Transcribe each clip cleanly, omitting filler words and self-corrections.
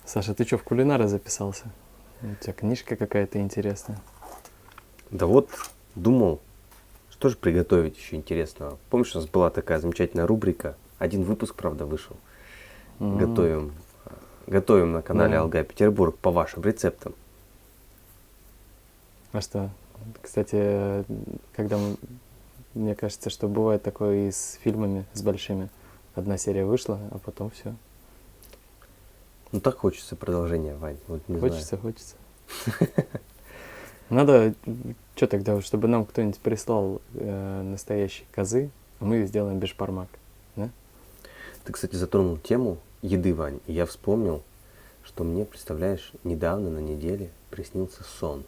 Саша, ты что, в кулинары записался? У тебя книжка какая-то интересная. Да вот, думал, что же приготовить еще интересного. Помнишь, у нас была такая замечательная рубрика, один выпуск, правда, вышел. Готовим, готовим на канале Да. Алгай Петербург по вашим рецептам. А что? Кстати, мне кажется, что бывает такое и с фильмами, с большими. Одна серия вышла, а потом все. Ну так хочется продолжения, Вань, вот не Хочется. Надо, что тогда, чтобы нам кто-нибудь прислал настоящие козы, а мы сделаем бешбармак. Да? Ты, кстати, затронул тему еды, Вань, и я вспомнил, что мне, представляешь, недавно на неделе приснился сон.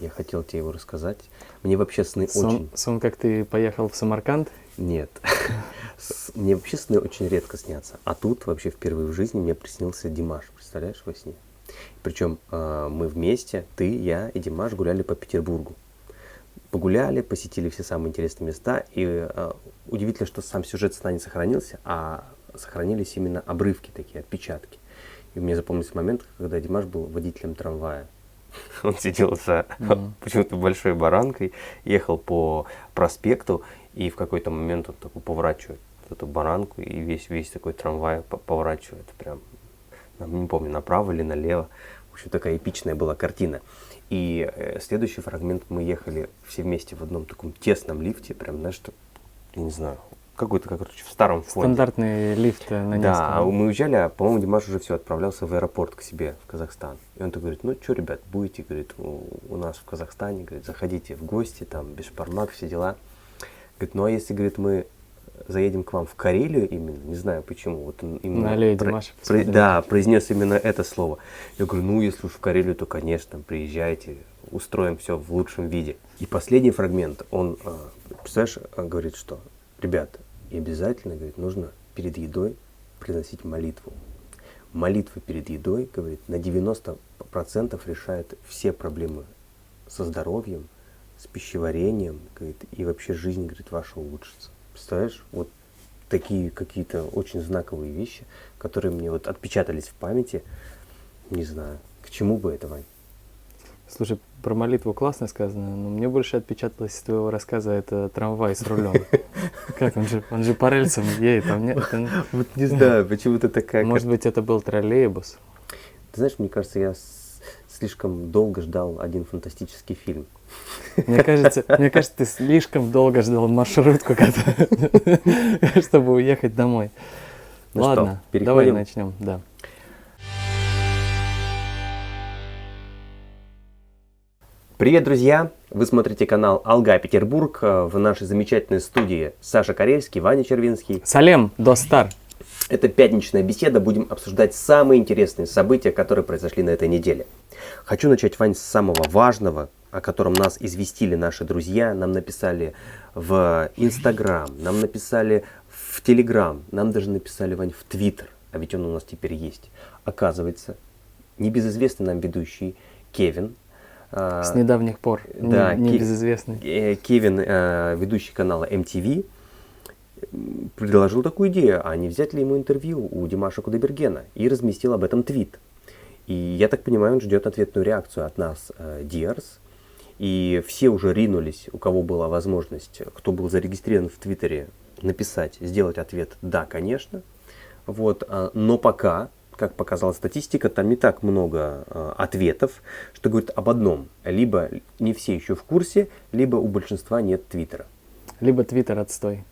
Я хотел тебе его рассказать. Мне вообще сны очень... Сон, как ты поехал в Самарканд? Нет. Мне вообще сны очень редко снятся. А тут вообще впервые в жизни мне приснился Димаш. Представляешь, во сне? Причем мы вместе, ты, я и Димаш гуляли по Петербургу. Погуляли, посетили все самые интересные места. И удивительно, что сам сюжет сна не сохранился, а сохранились именно обрывки такие, отпечатки. И мне запомнился момент, когда Димаш был водителем трамвая. Он сидел за почему-то большой баранкой, ехал по проспекту, и в какой-то момент он такой поворачивает эту баранку, и весь такой трамвай поворачивает прям, не помню, направо или налево. В общем, такая эпичная была картина. И следующий фрагмент: мы ехали все вместе в одном таком тесном лифте, прям, знаешь, что, я не знаю, какой-то, короче, в старом фонде. Стандартный лифт на Да, несколько. мы уезжали, а, по-моему, Димаш уже все, отправлялся в аэропорт к себе, в Казахстан. И он так говорит: ну что, ребят, будете, говорит, у нас в Казахстане, говорит, заходите в гости, там, бешбармак, все дела. Говорит, ну а если, говорит, мы заедем к вам в Карелию именно, не знаю почему, вот он именно На аллее Димаша посмотреть. да, произнес именно это слово. Я говорю, ну если уж в Карелию, то, конечно, приезжайте, устроим все в лучшем виде. И последний фрагмент, он, представляешь, говорит, что, ребята, и обязательно, говорит, нужно перед едой приносить молитву. Молитва перед едой, говорит, на 90% решает все проблемы со здоровьем, с пищеварением, говорит, и вообще жизнь, говорит, ваша улучшится. Представляешь, вот такие какие-то очень знаковые вещи, которые мне вот отпечатались в памяти. Не знаю, к чему бы это, Вань? Слушай, про молитву классно сказано, но мне больше отпечаталось из твоего рассказа это трамвай с рулем. Как, он же по рельсам едет, там нет. Вот не знаю, почему-то такая... Может быть, это был троллейбус? Ты знаешь, мне кажется, я слишком долго ждал один фантастический фильм. Мне кажется, ты слишком долго ждал маршрутку, чтобы уехать домой. Ну Ладно, что, давай переходим? начнем, да. Привет, друзья! Вы смотрите канал Алгай Петербург. В нашей замечательной студии Саша Карельский, Ваня Червинский. Салем, Достар. Это пятничная беседа. Будем обсуждать самые интересные события, которые произошли на этой неделе. Хочу начать, Вань, с самого важного, о котором нас известили наши друзья. Нам написали в Инстаграм, нам написали в Телеграм, нам даже написали, Вань, в Твиттер. А ведь он у нас теперь есть. Оказывается, небезызвестный нам ведущий Кевин, С недавних пор, да, небезызвестный. Кевин, ведущий канала MTV, предложил такую идею, а не взять ли ему интервью у Димаша Кудайбергена, и разместил об этом твит. И я так понимаю, он ждет ответную реакцию от нас, Диарс. И все уже ринулись, у кого была возможность, кто был зарегистрирован в Твиттере, написать, сделать ответ «да, конечно». Вот, но пока, как показала статистика, там не так много ответов, что говорит об одном. Либо не все еще в курсе, либо у большинства нет Твиттера. Либо Твиттер отстой.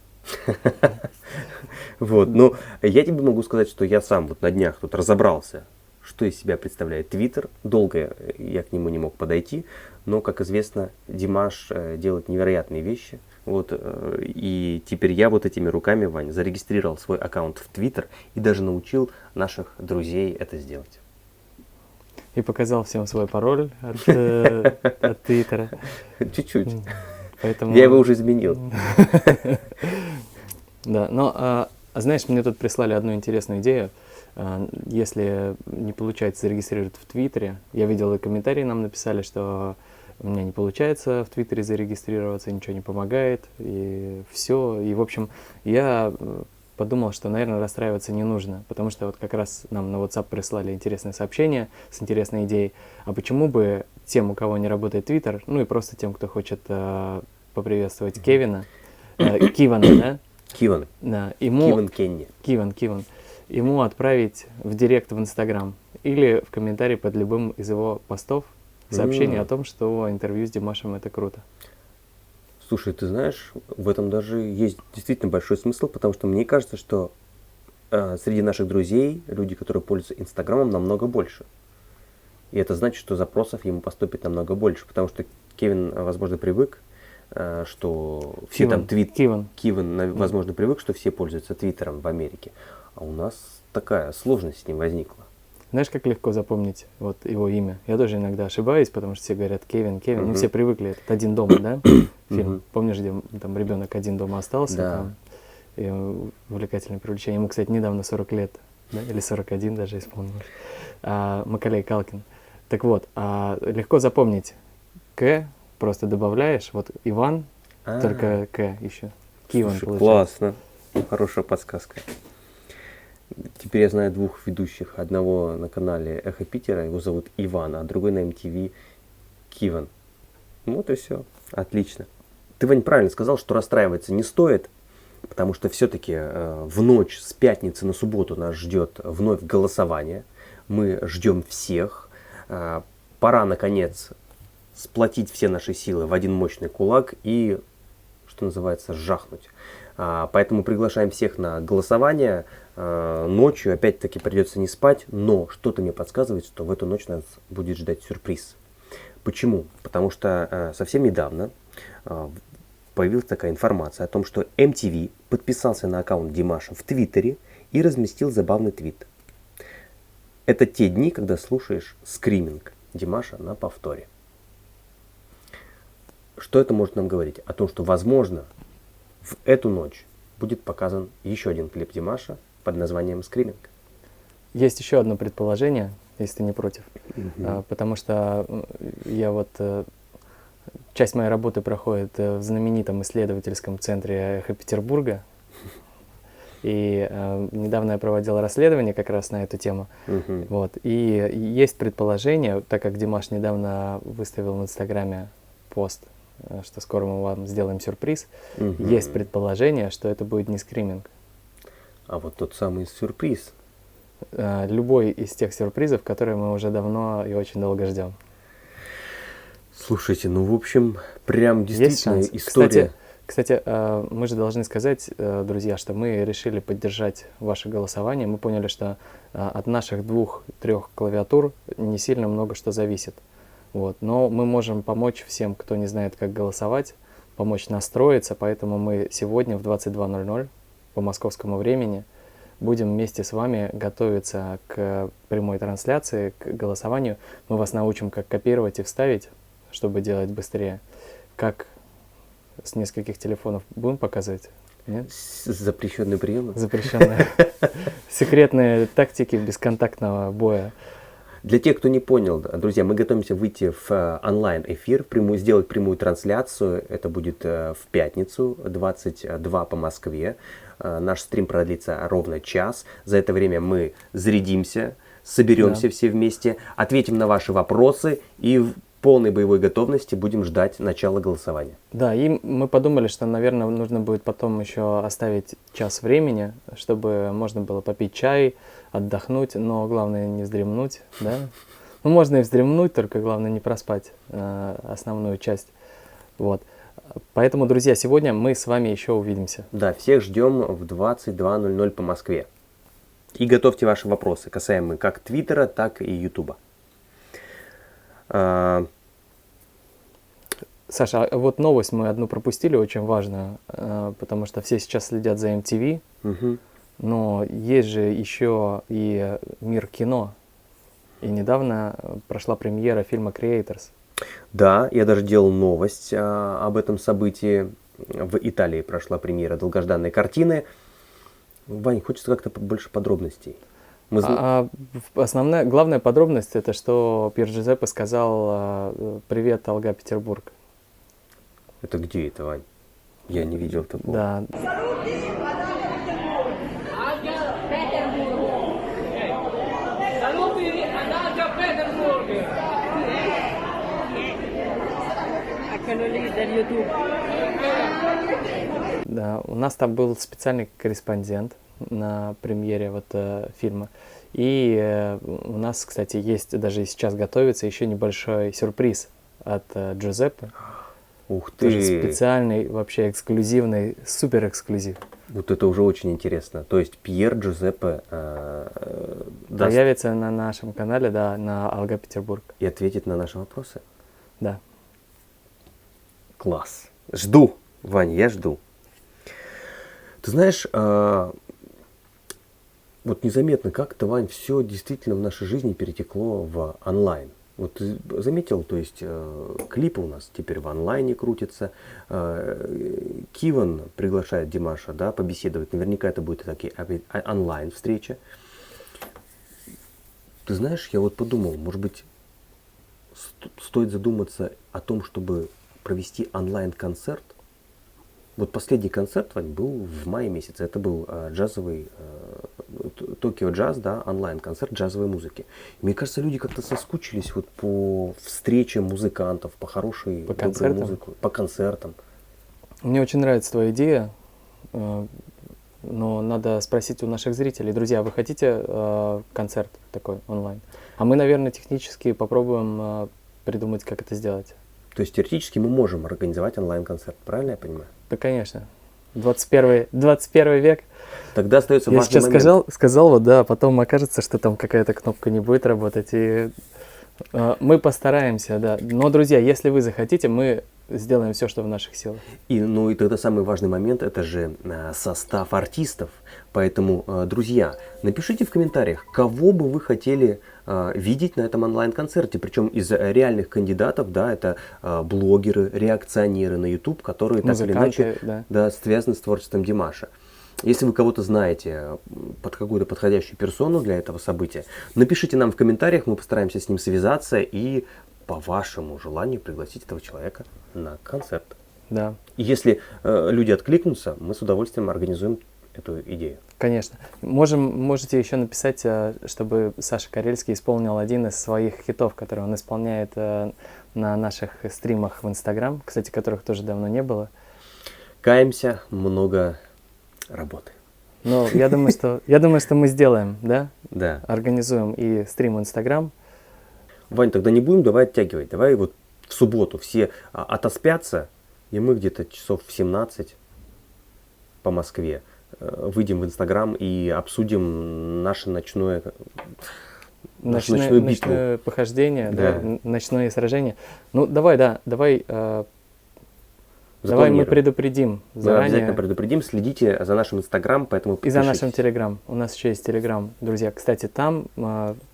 Вот, но я тебе могу сказать, что я сам вот на днях тут разобрался, что из себя представляет Твиттер. Долго я к нему не мог подойти, но, как известно, Димаш делает невероятные вещи. Вот, и теперь я вот этими руками, Вань, зарегистрировал свой аккаунт в Твиттер и даже научил наших друзей это сделать. И показал всем свой пароль от Твиттера. Чуть-чуть. Поэтому... Я его уже изменил. Да, но, знаешь, мне тут прислали одну интересную идею. Если не получается зарегистрировать в Твиттере, я видел и комментарии нам написали, что у меня не получается в Твиттере зарегистрироваться, ничего не помогает, и все. И, в общем, я подумал, что, наверное, расстраиваться не нужно, потому что вот как раз нам на WhatsApp прислали интересное сообщение с интересной идеей, а почему бы тем, у кого не работает Twitter, ну и просто тем, кто хочет поприветствовать Кивана, да? Киван. Да, Киван Кенни. Киван. Ему отправить в директ в Инстаграм или в комментарий под любым из его постов сообщение о том, что интервью с Димашем это круто. Слушай, ты знаешь, в этом даже есть действительно большой смысл, потому что мне кажется, что среди наших друзей люди, которые пользуются Инстаграмом, намного больше. И это значит, что запросов ему поступит намного больше, потому что Кевин, возможно, привык, что все там Киван, возможно, привык, что все пользуются Твиттером в Америке, а у нас такая сложность с ним возникла. Знаешь, как легко запомнить вот его имя? Я тоже иногда ошибаюсь, потому что все говорят Кевин. Ну, все привыкли, этот «Один дома», да? Фильм. Помнишь, где там ребенок один дома остался? Да. Там, и увлекательное приключение. Ему, кстати, недавно 40 лет, да? Или 41 даже исполнилось. Маколей Калкин. Так вот, легко запомнить К, просто добавляешь, вот Иван, только К еще. Киван получается. Классно. Хорошая подсказка. Теперь я знаю двух ведущих. Одного на канале Эхо Питера, его зовут Иван, а другой на MTV Киван. Вот и все. Отлично. Ты, Вань, правильно сказал, что расстраиваться не стоит, потому что все-таки в ночь с пятницы на субботу нас ждет вновь голосование. Мы ждем всех. Пора, наконец, сплотить все наши силы в один мощный кулак и, что называется, жахнуть. Поэтому приглашаем всех на голосование. Ночью опять-таки придется не спать, но что-то мне подсказывает, что в эту ночь нас будет ждать сюрприз. Почему? Потому что совсем недавно появилась такая информация о том, что MTV подписался на аккаунт Димаша в Твиттере и разместил забавный твит. Это те дни, когда слушаешь скриминг Димаша на повторе. Что это может нам говорить? О том, что, возможно, в эту ночь будет показан еще один клип Димаша под названием «Скриминг». Есть еще одно предположение, если ты не против. Потому что я вот... Часть моей работы проходит в знаменитом исследовательском центре «Эхо Петербурга». И недавно я проводил расследование как раз на эту тему. Вот. И есть предположение, так как Димаш недавно выставил в Инстаграме пост, что скоро мы вам сделаем сюрприз, есть предположение, что это будет не скриминг. А вот тот самый сюрприз. Любой из тех сюрпризов, которые мы уже давно и очень долго ждем. Слушайте, ну в общем, прям действительно история. Кстати, мы же должны сказать, друзья, что мы решили поддержать ваше голосование. Мы поняли, что от наших 2-3 клавиатур не сильно много что зависит. Вот. Но мы можем помочь всем, кто не знает, как голосовать, помочь настроиться. Поэтому мы сегодня в 22:00 по московскому времени будем вместе с вами готовиться к прямой трансляции, к голосованию. Мы вас научим, как копировать и вставить, чтобы делать быстрее. Как с нескольких телефонов будем показывать? Нет? Запрещенные приемы? Запрещенные. Секретные тактики бесконтактного боя. Для тех, кто не понял, друзья, мы готовимся выйти в онлайн-эфир, сделать прямую трансляцию. Это будет в пятницу, 22 по Москве. Наш стрим продлится ровно час. За это время мы зарядимся, соберемся все вместе, ответим на ваши вопросы и в полной боевой готовности будем ждать начала голосования. Да, и мы подумали, что, наверное, нужно будет потом еще оставить час времени, чтобы можно было попить чай, отдохнуть, но главное не вздремнуть, да? Ну, можно и вздремнуть, только главное не проспать основную часть. Вот. Поэтому, друзья, сегодня мы с вами еще увидимся. Да, всех ждем в 22:00 по Москве. И готовьте ваши вопросы, касаемые как Твиттера, так и Ютуба. Саша, а вот новость мы одну пропустили, очень важную, потому что все сейчас следят за MTV, но есть же еще и мир кино. И недавно прошла премьера фильма «Creators». Да, я даже делал новость об этом событии. В Италии прошла премьера долгожданной картины. Вань, хочется как-то больше подробностей. Главная подробность это, что Пьер Джузеппе сказал «Привет, Алга, Петербург». Это где это, Вань? Я не видел такого. Да. que lo leí del YouTube. Да, у нас там был специальный корреспондент на премьере вот фильма. И у нас, кстати, есть, даже и сейчас готовится еще небольшой сюрприз от Джузеппе. Ух Тоже ты! специальный, вообще эксклюзивный, супер эксклюзив. Вот это уже очень интересно. То есть Пьер Джузеппе даст Появится на нашем канале, да, на Алга Петербург. и ответит на наши вопросы. Да. Класс. Жду, Ваня, я жду. Ты знаешь, вот незаметно как-то, Вань, все действительно в нашей жизни перетекло в онлайн. Вот ты заметил, то есть клипы у нас теперь в онлайне крутятся. Киван приглашает Димаша, да, побеседовать. Наверняка это будет такие онлайн встреча. Ты знаешь, я вот подумал, может быть, стоит задуматься о том, чтобы провести онлайн-концерт. Вот последний концерт, Вань, был в мае месяце. Это был джазовый Токио Джаз, да, онлайн-концерт джазовой музыки. Мне кажется, люди как-то соскучились вот по встречам музыкантов, по хорошей По доброй концертам? музыке, по концертам. Мне очень нравится твоя идея, но надо спросить у наших зрителей. Друзья, вы хотите концерт такой онлайн? А мы, наверное, технически попробуем придумать, как это сделать. То есть теоретически мы можем организовать онлайн-концерт, правильно я понимаю? Да, конечно. 21 век. Тогда остается Я важный сейчас момент. сказал, вот, да, потом окажется, что там какая-то кнопка не будет работать. И мы постараемся, да. Но, друзья, если вы захотите, мы сделаем все, что в наших силах. Ну и тогда самый важный момент, это же состав артистов. Поэтому, друзья, напишите в комментариях, кого бы вы хотели видеть на этом онлайн-концерте. Причем из реальных кандидатов, да, это блогеры, реакционеры на YouTube, которые так или иначе да. связаны с творчеством Димаша. Если вы кого-то знаете под какую-то подходящую персону для этого события, напишите нам в комментариях, мы постараемся с ним связаться и по вашему желанию пригласить этого человека на концерт. Да. И если люди откликнутся, мы с удовольствием организуем эту идею. Конечно. Можете еще написать, чтобы Саша Карельский исполнил один из своих хитов, который он исполняет на наших стримах в Инстаграм, кстати, которых тоже давно не было. Каемся, много работы. Но я думаю, что мы сделаем, да? Да. Организуем и стрим в Инстаграм. Вань, тогда не будем давай оттягивать. Давай вот в субботу все отоспятся, и мы где-то часов в 17 по Москве выйдем в Инстаграм и обсудим наше ночную битву. Ночное похождение, да, ночное сражение. Ну, давай мы предупредим Мы заранее. обязательно предупредим, следите за нашим Инстаграм, поэтому И за подпишитесь. нашим Телеграм. У нас еще есть Телеграм. Друзья, кстати, там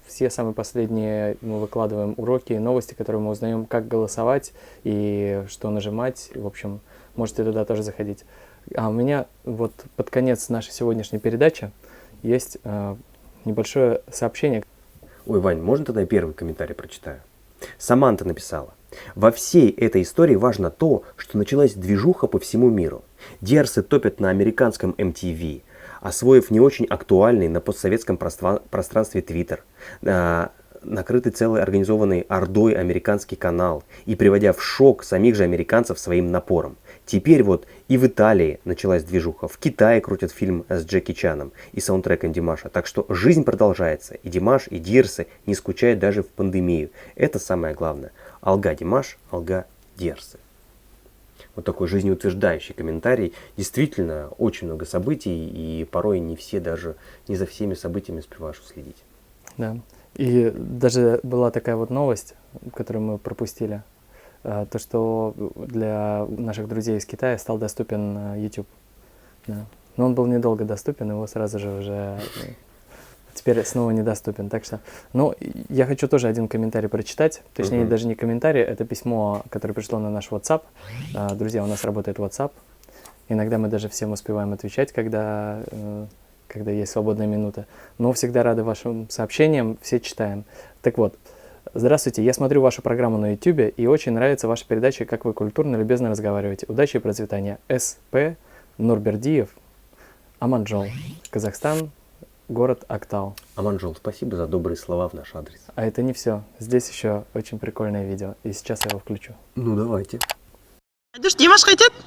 все самые последние мы выкладываем уроки и новости, которые мы узнаем, как голосовать и что нажимать. В общем, можете туда тоже заходить. А у меня вот под конец нашей сегодняшней передачи есть небольшое сообщение. Ой, Вань, можно тогда я первый комментарий прочитаю? Саманта написала. Во всей этой истории важно то, что началась движуха по всему миру. Диарсы топят на американском MTV, освоив не очень актуальный на постсоветском пространстве Twitter, накрытый целой организованной ордой американский канал и приводя в шок самих же американцев своим напором. Теперь вот и в Италии началась движуха, в Китае крутят фильм с Джеки Чаном и саундтреком Димаша. Так что жизнь продолжается, и Димаш, и Дирсы не скучают даже в пандемию. Это самое главное. Алга Димаш, алга Дирсы. Вот такой жизнеутверждающий комментарий. Действительно, очень много событий, и порой не за всеми событиями успеваешь уследить. Да. И даже была такая вот новость, которую мы пропустили. То, что для наших друзей из Китая стал доступен YouTube. Да. Но он был недолго доступен, его сразу же уже теперь снова недоступен. Так что, я хочу тоже один комментарий прочитать. Точнее, даже не комментарий, это письмо, которое пришло на наш WhatsApp. Друзья, у нас работает WhatsApp. Иногда мы даже всем успеваем отвечать, когда есть свободная минута. Но всегда рады вашим сообщениям, все читаем. Так вот. Здравствуйте, я смотрю вашу программу на YouTube и очень нравится ваша передача, как вы культурно и любезно разговариваете. Удачи и процветания. С.П. Нурбердиев, Аманжол, Казахстан, город Актау. Аманжол, спасибо за добрые слова в наш адрес. А это не все. Здесь еще очень прикольное видео, и сейчас я его включу. Ну давайте. Айдуш, Димаш қайтеді?